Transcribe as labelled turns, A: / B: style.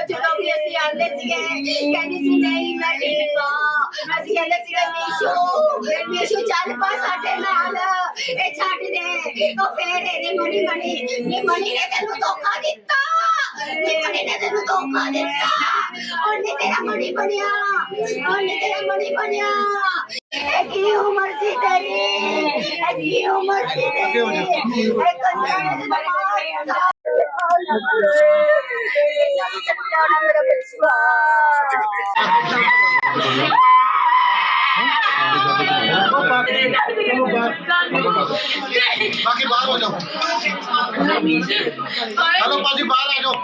A: ਜਦੋਂ ਵੀ ਅਸੀਂ ਆਉਂਦੇ ਸੀਗੇ ਕਹਿੰਦੀ ਸੀ ਨਹੀਂ ਮੈਂ ਠੀਕ ਹਾਂ। ਅਸੀਂ ਕਹਿੰਦੇ ਸੀਗੇ ਮੀਸ਼ੂ ਚੱਲ ਪਾ ਸਾਡੇ ਨਾਲ, ਇਹ ਛੱਡ ਦੇ। ਉਹ ਫੇਰ ਇਹਨੇ ਮਣੀ ਨੇ ਤੈਨੂੰ ਧੋਖਾ ਦਿੱਤਾ, ਮਣੀ ਨੇ ਤੈਨੂੰ ਧੋਖਾ ਦਿੱਤਾ। ਉਹਨੇ ਤੇਰਾ ਮਣੀ ਬਣਿਆ, ਉਹਨੇ ਤੇਰਾ ਮਣੀ ਬਣਿਆ। ਇਹ ਕੀ ਉਮਰ ਸੀ ਤੇਰੀ, ਇਹ ਕੀ ਉਮਰ ਸੀ ਤੇਰੀ। ਇਹ ਕੰਨਾਂ ਦੇ ਦਿਮਾਗ मेरा बच्चा
B: बाकी बाहर हो जाओ। हेलो बाजी बाहर आ जाओ।